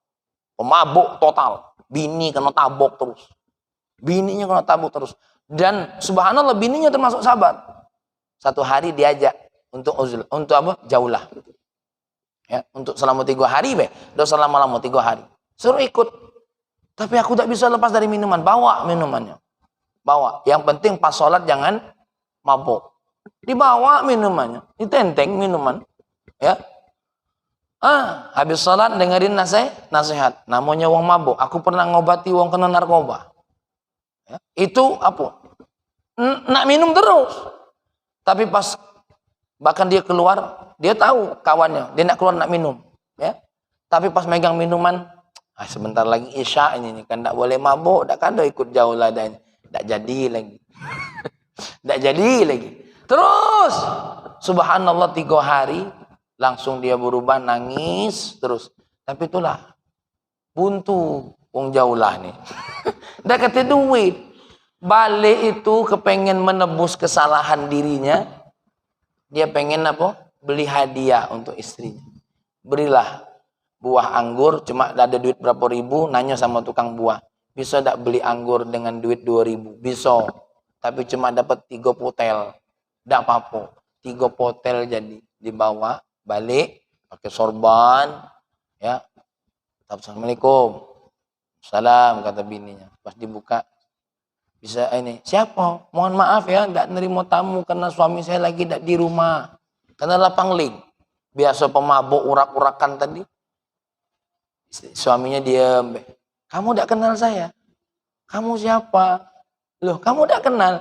Pemabuk total. Bini kena tabok terus. Bininya kena tabok terus. Dan subhanallah bininya termasuk sabar. 1 hari diajak untuk uzlah, untuk apa? Jaulah. Ya, untuk selama 3 hari udah selama-lama 3 hari. Suruh ikut. Tapi aku tak bisa lepas dari minuman. Bawa minumannya. Bawa. Yang penting pas sholat jangan mabuk. Dibawa minumannya. Ditenteng minuman. Ya. Habis sholat dengerin nasihat. Namanya wong mabuk. Aku pernah ngobati wong kena narkoba. Ya. Itu apa? Nak minum terus. Tapi pas bahkan dia keluar, dia tahu kawannya. Dia nak keluar nak minum. Ya. Tapi pas megang minuman, sebentar lagi Isya ini kan tak boleh mabuk, tak kada ikut jauh lah dan tak jadi lagi. Tak jadi lagi. Terus subhanallah 3 hari langsung dia berubah, nangis terus. Tapi itulah buntu wong jauh lah nih. Dah kata duit. Balik itu kepengen menebus kesalahan dirinya. Dia pengen apa? Beli hadiah untuk istrinya. Berilah buah anggur, cuma ada duit berapa ribu, nanya sama tukang buah, bisa tak beli anggur dengan duit 2.000? Bisa. tapi cuma dapat 3 potel. Tidak apa-apa. 3 potel jadi dibawa balik pakai sorban, ya. Assalamualaikum. Salam kata bininya. Pas dibuka, bisa ini, siapa? Mohon maaf ya, tidak nerima tamu karena suami saya lagi tidak di rumah. Karena lapang link. Biasa pemabuk urak-urakan tadi. Suaminya diam. Kamu tidak kenal saya? Kamu siapa? Loh, kamu tidak kenal?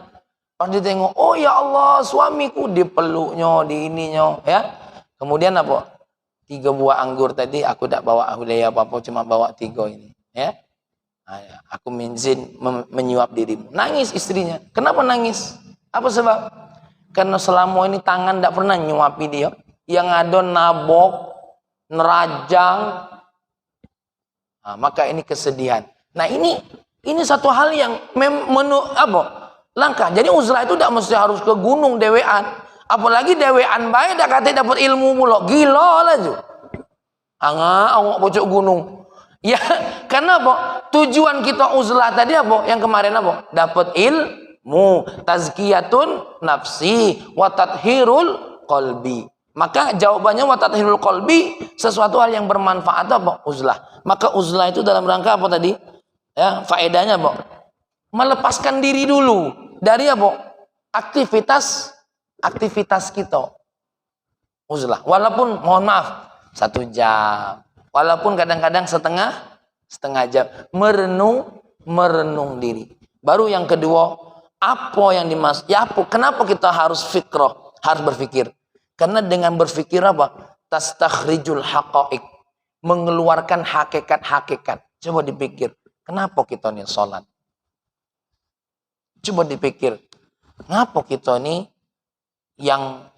Pas ditengok, oh ya Allah, suamiku, dipeluknya, di ininya, ya. Kemudian apa? 3 buah anggur tadi, aku tidak bawa hadiah apa-apa, cuma bawa 3 ini, ya. Nah, aku minzin menyuap dirimu. Nangis istrinya. Kenapa nangis? Apa sebab? Karena selama ini tangan tidak pernah nyuapi dia. Yang ada nabok, nerajang. Nah, maka ini kesedihan. Nah ini satu hal yang langkah. Jadi uzlah itu tidak mesti harus ke gunung dewean. Apalagi dewean baik dah kata dapat ilmu mula. Gila lah ju. Angak pojok gunung. Ya, karena apa? Tujuan kita uzlah tadi apa? Yang kemarin apa? Dapat ilmu, tazkiyatun nafsi, wa tathhirul qalbi. Maka jawabannya wa tathhirul qalbi, sesuatu hal yang bermanfaat apa? Uzlah. Maka uzlah itu dalam rangka apa tadi? Ya, faedahnya apa? Melepaskan diri dulu dari apa? Aktivitas kita. Uzlah. Walaupun mohon maaf 1 jam. Walaupun kadang-kadang setengah jam merenung diri. Baru yang kedua, apa yang dimaksud? Ya apa? Kenapa kita harus fikrah, harus berpikir? Karena dengan berpikir apa? Tastakhrijul haqa'iq, mengeluarkan hakikat-hakikat. Coba dipikir, kenapa kita ini sholat? Coba dipikir, kenapa kita ini yang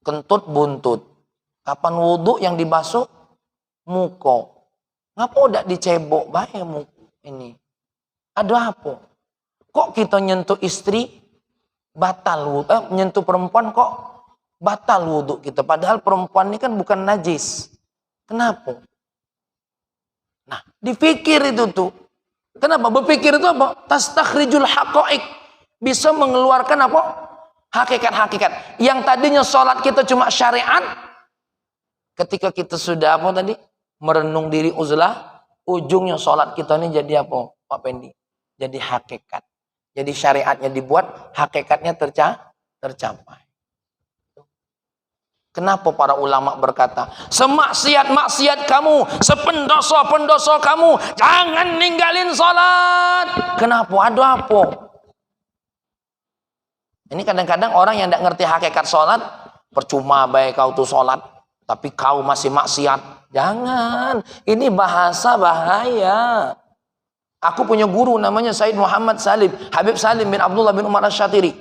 kentut buntut? Kapan wudhu yang dibasuh? Muka. Ngapa udah dicebok bae muka ini? Ada apa? Kok kita nyentuh istri batal wudhu? Nyentuh perempuan kok batal wudhu kita? Padahal perempuan ini kan bukan najis. Kenapa? Nah, dipikir itu tuh. Kenapa? Berpikir itu apa? Tastakhrijul haqa'iq. Bisa mengeluarkan apa? Hakikat-hakikat. Yang tadinya sholat kita cuma syariat. Ketika kita sudah apa tadi? Merenung diri uzlah, ujungnya sholat kita ini jadi apa, Pak Pendi? Jadi hakikat. Jadi syariatnya dibuat, hakikatnya tercapai. Kenapa para ulama berkata, semaksiat-maksiat kamu, sependosa-pendosa kamu, jangan ninggalin sholat. Kenapa? Ada apa? Ini kadang-kadang orang yang tidak ngerti hakikat sholat, percuma baik kau tuh sholat, tapi kau masih maksiat. Jangan, ini bahasa bahaya. Aku punya guru namanya Said Muhammad Salim, Habib Salim bin Abdullah bin Umar Asy-Syatiri.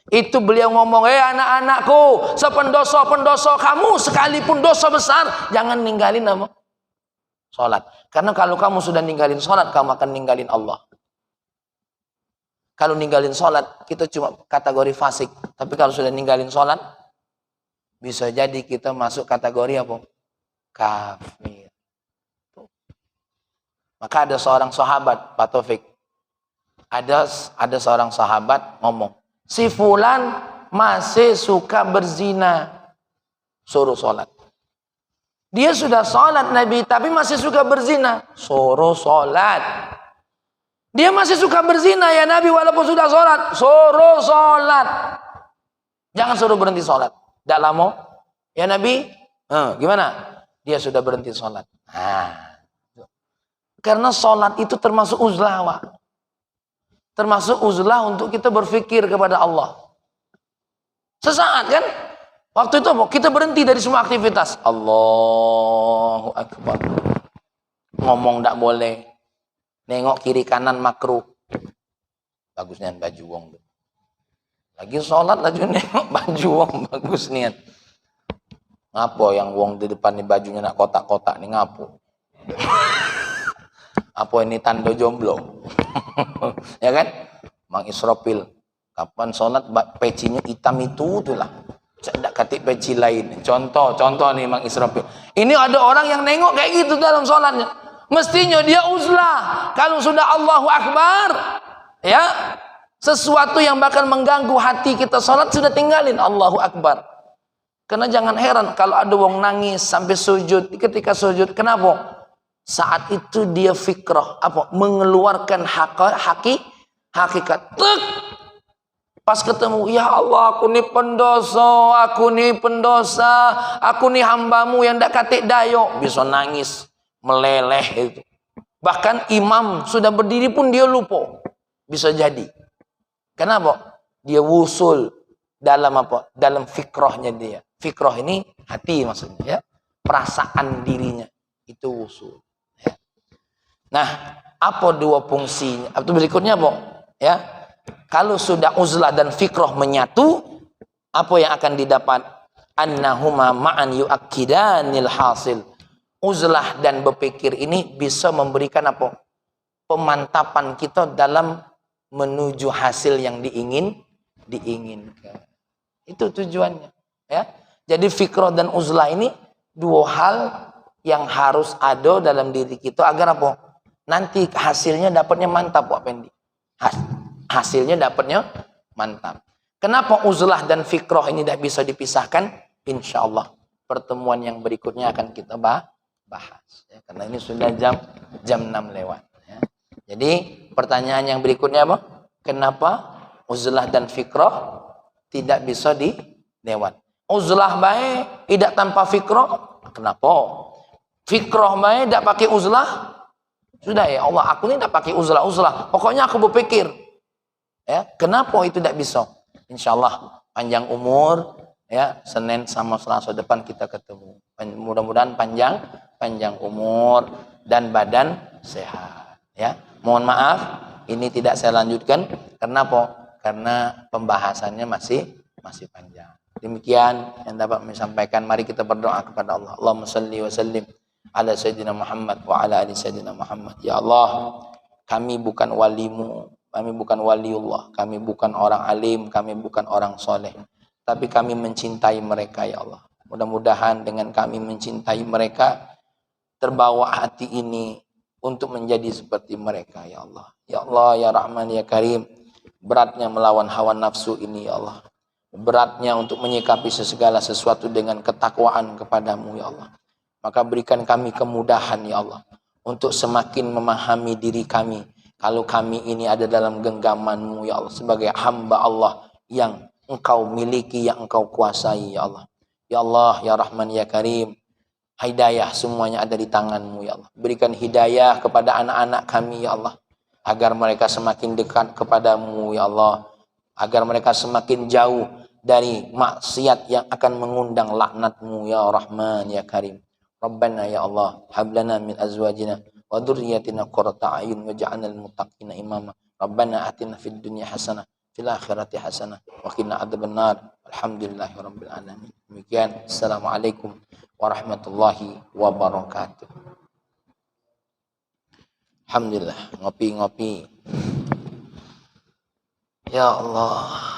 Itu beliau ngomong, anak-anakku, sependosa-pendosa kamu, sekalipun dosa besar, jangan ninggalin apa? Sholat. Karena kalau kamu sudah ninggalin sholat, kamu akan ninggalin Allah. Kalau ninggalin sholat, kita cuma kategori fasik. Tapi kalau sudah ninggalin sholat, bisa jadi kita masuk kategori apa? Kafir. Maka ada seorang sahabat, Pak Taufik. Ada seorang sahabat ngomong, si fulan masih suka berzina. Suruh sholat. Dia sudah sholat Nabi, tapi masih suka berzina. Suruh sholat. Dia masih suka berzina ya Nabi, walaupun sudah sholat. Suruh sholat. Jangan suruh berhenti sholat. Tidak lama. Ya Nabi, gimana? Dia sudah berhenti sholat. Karena sholat itu termasuk uzlah, Wak. Termasuk uzlah untuk kita berpikir kepada Allah. Sesaat kan? Waktu itu kita berhenti dari semua aktivitas. Allahu Akbar. Ngomong tidak boleh. Nengok kiri kanan makruh. Bagusnya baju wong. Lagi sholat lagi nengok baju wong. Bagus niat. Ngapo yang wong di depan nih bajunya nak kotak-kotak nih ngapo? Apa ini tanda jomblo? Ya kan? Mang Israfil, kapan sholat pecinya hitam itu itulah. Tidak katik peci lain. Contoh nih Mang Israfil. Ini ada orang yang nengok kayak gitu dalam sholatnya. Mestinya dia uzlah. Kalau sudah Allahu Akbar, ya Sesuatu yang bakal mengganggu hati kita salat sudah tinggalin. Allahu Akbar. Karena jangan heran kalau ada wong nangis sampai sujud. Ketika sujud, kenapa? Saat itu dia fikrah apa? Mengeluarkan hakikat. Tek! Pas ketemu, ya Allah, aku ni pendosa, aku ni hambamu yang tak katik dayo. Bisa nangis, meleleh itu. Bahkan imam sudah berdiri pun dia lupa. Bisa jadi. Kenapa? Dia wusul dalam apa? Dalam fikrahnya dia. Fikrah ini hati maksudnya ya. Perasaan dirinya itu wusul. Ya. Nah, apa dua fungsinya? Atau berikutnya apa? Ya. Kalau sudah uzlah dan fikrah menyatu, apa yang akan didapat? Annahuma ma'an yu'akkidanil hasil. Uzlah dan berpikir ini bisa memberikan apa? Pemantapan kita dalam menuju hasil yang diinginkan. Itu tujuannya. Ya. Jadi fikrah dan uzlah ini dua hal yang harus ada dalam diri kita agar apa? Nanti hasilnya dapatnya mantap, Pak Pendi. Hasilnya dapatnya mantap. Kenapa uzlah dan fikrah ini tidak bisa dipisahkan? Insya Allah pertemuan yang berikutnya akan kita bahas. Ya, karena ini sudah jam 6 lewat. Ya. Jadi pertanyaan yang berikutnya apa? Kenapa uzlah dan fikrah tidak bisa dilewat? Uzlah baik tidak tanpa fikrah. Kenapa? Fikrah baik tidak pakai uzlah. Sudah ya Allah, aku ini tidak pakai uzlah. Pokoknya aku berpikir. Ya, kenapa itu tidak bisa? Insya Allah panjang umur, ya Senin sama Selasa depan kita ketemu. Mudah-mudahan panjang umur dan badan sehat. Ya, mohon maaf, ini tidak saya lanjutkan. Kenapa? Karena pembahasannya masih panjang. Demikian yang dapat saya sampaikan. Mari kita berdoa kepada Allah. Allahumma salli wa sallim ala sayyidina Muhammad wa ala ali sayyidina Muhammad. Ya Allah, kami bukan walimu. Kami bukan waliullah, kami bukan orang alim, kami bukan orang soleh. Tapi kami mencintai mereka ya Allah. Mudah-mudahan dengan kami mencintai mereka, terbawa hati ini untuk menjadi seperti mereka ya Allah. Ya Allah, ya Rahman, ya Karim. Beratnya melawan hawa nafsu ini ya Allah. Beratnya untuk menyikapi segala sesuatu dengan ketakwaan kepadamu ya Allah. Maka berikan kami kemudahan ya Allah. Untuk semakin memahami diri kami. Kalau kami ini ada dalam genggaman-Mu ya Allah, sebagai hamba Allah yang Engkau miliki, yang Engkau kuasai ya Allah. Ya Allah, ya Rahman, ya Karim, hidayah semuanya ada di tangan-Mu ya Allah. Berikan hidayah kepada anak-anak kami ya Allah, agar mereka semakin dekat kepadamu ya Allah, agar mereka semakin jauh dari maksiat yang akan mengundang laknat-Mu ya Rahman, ya Karim. Rabbana ya Allah, hablana min azwajina wa dzurriyyatina qurrata a'yun waj'alnal muttaqina imama. Rabbana atina fid dunya hasanah fil akhirati hasanah wa qina adzabannar. Alhamdulillahirabbil alamin. Demikian. Assalamualaikum warahmatullahi wabarakatuh. Alhamdulillah, ngopi-ngopi. Ya Allah.